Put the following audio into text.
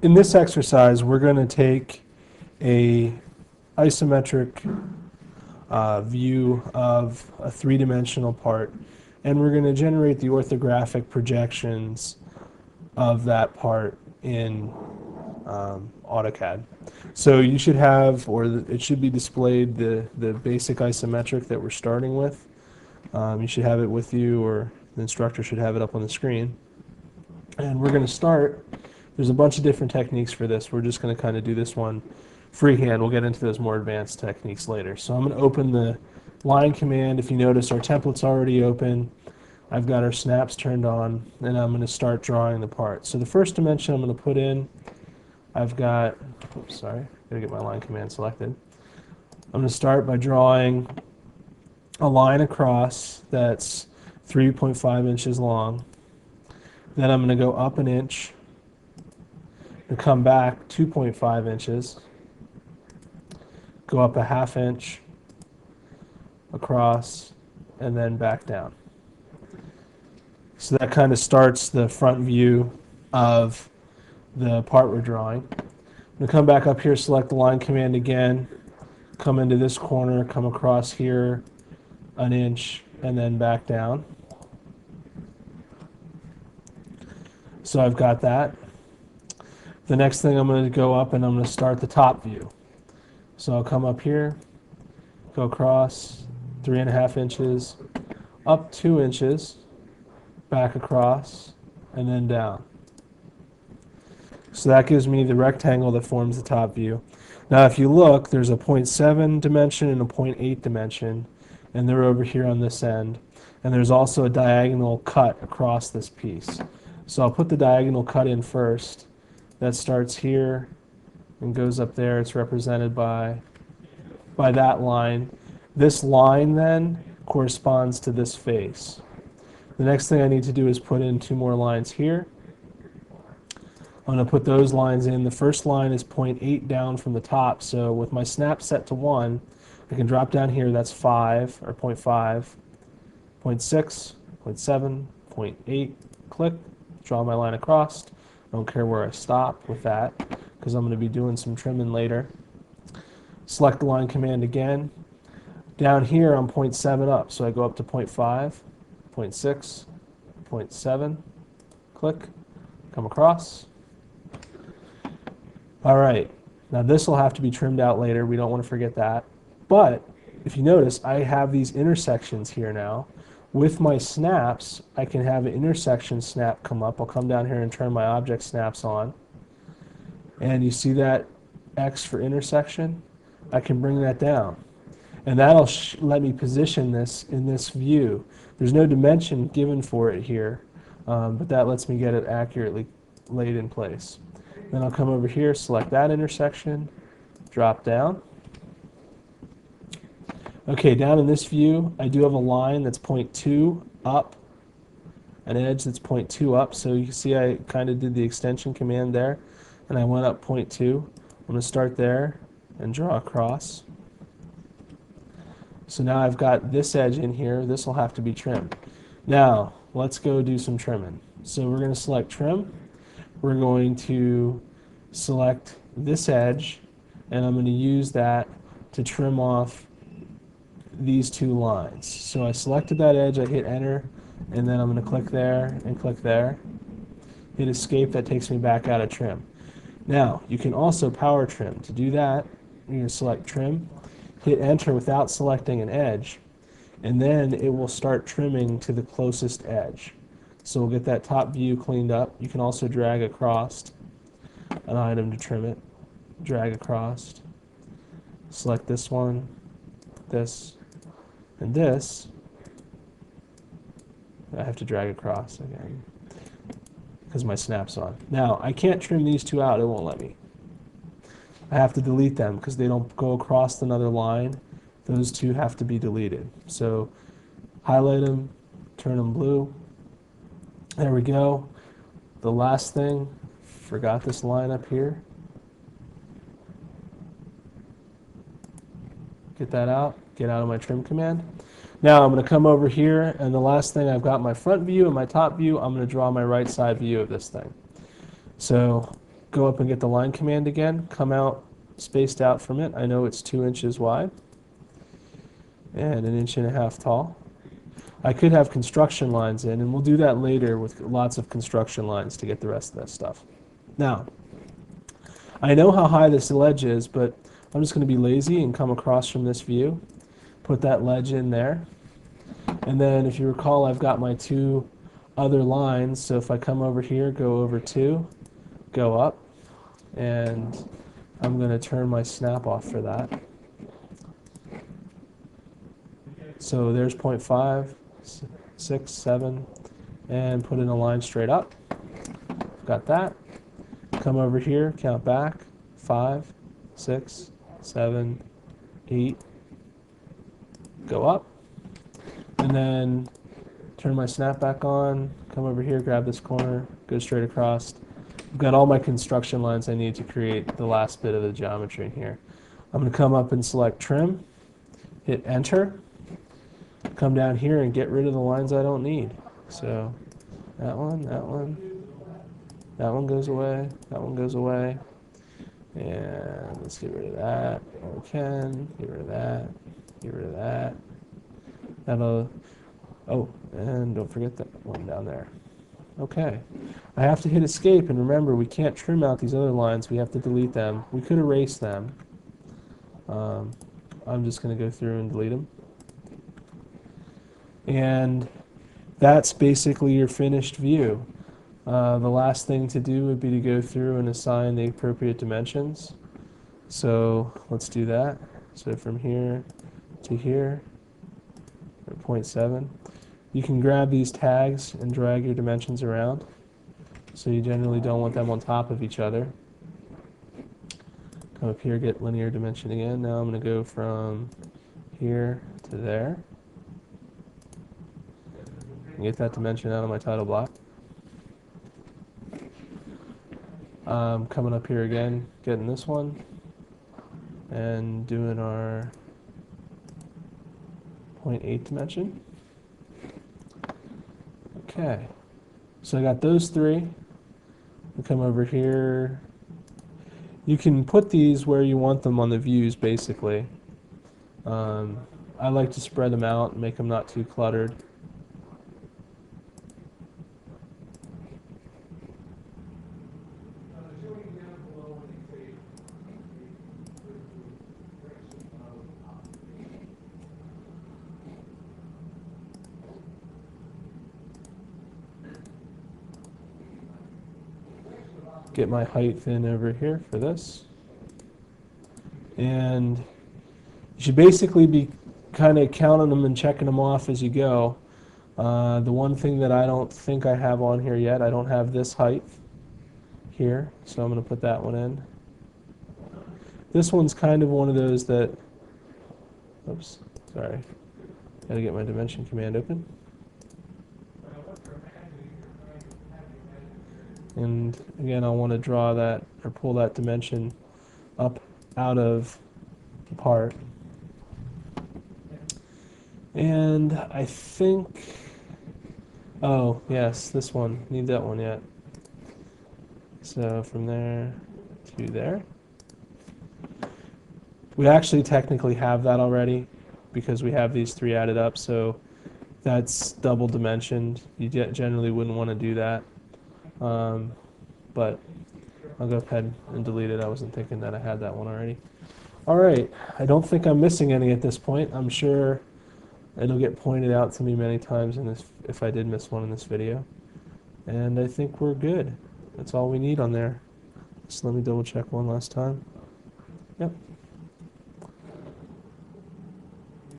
In this exercise, we're going to take a isometric view of a three-dimensional part, and we're going to generate the orthographic projections of that part in AutoCAD. So you should have, or it should be displayed, the basic isometric that we're starting with. You should have it with you, or the instructor should have it up on the screen. And we're going to start. There's a bunch of different techniques for this. We're just going to kind of do this one freehand. We'll get into those more advanced techniques later. So I'm going to open the line command. If you notice, our template's already open. I've got our snaps turned on, and I'm going to start drawing the part. So the first dimension I'm going to put in, I've got, oops, sorry, gotta get my line command selected. I'm going to start by drawing a line across that's 3.5 inches long. Then I'm going to go up an inch and come back 2.5 inches, go up a half inch across, and then back down. So that kind of starts the front view of the part we're drawing. I'm going to come back up here, select the line command again, come into this corner, come across here an inch, and then back down. So I've got that. The next thing I'm going to go up and I'm going to start the top view. So I'll come up here, go across 3.5 inches, up 2 inches, back across, and then down. So that gives me the rectangle that forms the top view. Now if you look, there's a 0.7 dimension and a 0.8 dimension, and they're over here on this end. And there's also a diagonal cut across this piece. So I'll put the diagonal cut in first. That starts here and goes up there. It's represented by that line. This line then corresponds to this face. The next thing I need to do is put in 2 more lines here. I'm going to put those lines in. The first line is 0.8 down from the top, so with my snap set to 1, I can drop down here, that's 5, or 0.5, 0.6, 0.7, 0.8, click, draw my line across. I don't care where I stop with that, because I'm going to be doing some trimming later. Select the line command again. Down here I'm 0.7 up, so I go up to 0.5, 0.6, 0.7, click, come across. All right, now this will have to be trimmed out later. We don't want to forget that. But if you notice, I have these intersections here now. With my snaps, I can have an intersection snap come up. I'll come down here and turn my object snaps on. And you see that X for intersection? I can bring that down. And that'll let me position this in this view. There's no dimension given for it here, but that lets me get it accurately laid in place. Then I'll come over here, select that intersection, drop down. Okay, down in this view, I do have a line that's 0.2 up, an edge that's 0.2 up. So you can see I kind of did the extension command there, and I went up 0.2. I'm going to start there and draw across. So now I've got this edge in here. This will have to be trimmed. Now, let's go do some trimming. So we're going to select trim. We're going to select this edge, and I'm going to use that to trim off these 2 lines. So I selected that edge, I hit enter, and then I'm going to click there and click there. Hit escape, that takes me back out of trim. Now, you can also power trim. To do that, you're going to select trim, hit enter without selecting an edge, and then it will start trimming to the closest edge. So we'll get that top view cleaned up. You can also drag across an item to trim it. Drag across. Select this one, this, and this. I have to drag across again because my snap's on. Now, I can't trim these 2 out. It won't let me. I have to delete them because they don't go across another line. Those 2 have to be deleted. So highlight them, turn them blue. There we go. The last thing, forgot this line up here. Get that out, get out of my trim command. Now I'm going to come over here, and the last thing, I've got my front view and my top view. I'm going to draw my right side view of this thing. So go up and get the line command again, come out spaced out from it. I know it's 2 inches wide and 1.5 inches tall. I could have construction lines in, and we'll do that later with lots of construction lines to get the rest of that stuff. Now, I know how high this ledge is, but I'm just going to be lazy and come across from this view, put that ledge in there, and then if you recall, I've got my 2 other lines, so if I come over here, go over 2, go up, and I'm going to turn my snap off for that. So there's 0.5, 6, 7, and put in a line straight up. Got that. Come over here, count back, 5, 6, 7, 8, go up, and then turn my snap back on, come over here, grab this corner, go straight across. I've got all my construction lines I need to create the last bit of the geometry in here. I'm going to come up and select trim, hit enter, come down here and get rid of the lines I don't need. So that one, that one goes away, that one goes away, and let's get rid of that. We can get rid of that, get rid of that. That'll, oh, and don't forget that one down there. Okay, I have to hit escape, and remember, we can't trim out these other lines. We have to delete them. We could erase them. I'm just going to go through and delete them. And that's basically your finished view. The last thing to do would be to go through and assign the appropriate dimensions. So let's do that. So from here to here, 0.7. You can grab these tags and drag your dimensions around. So you generally don't want them on top of each other. Come up here, get linear dimension again. Now I'm going to go from here to there. And get that dimension out of my title block. Coming up here again, getting this one, and doing our 0.8 dimension. Okay, so I got those 3. We come over here. You can put these where you want them on the views, basically. I like to spread them out and make them not too cluttered. Get my height in over here for this. And you should basically be kind of counting them and checking them off as you go. The one thing that I don't think I have on here yet, I don't have this height here, so I'm going to put that one in. This one's kind of one of those that, oops, sorry, got to get my dimension command open. And again, I want to draw that or pull that dimension up out of the part. And I think, oh yes, this one, need that one yet. So from there to there. We actually technically have that already because we have these 3 added up, so that's double dimensioned. You generally wouldn't want to do that. But I'll go ahead and delete it. I wasn't thinking that I had that one already. All right, I don't think I'm missing any at this point. I'm sure it'll get pointed out to me many times in this if I did miss one in this video. And I think we're good. That's all we need on there. So let me double check one last time. Yep.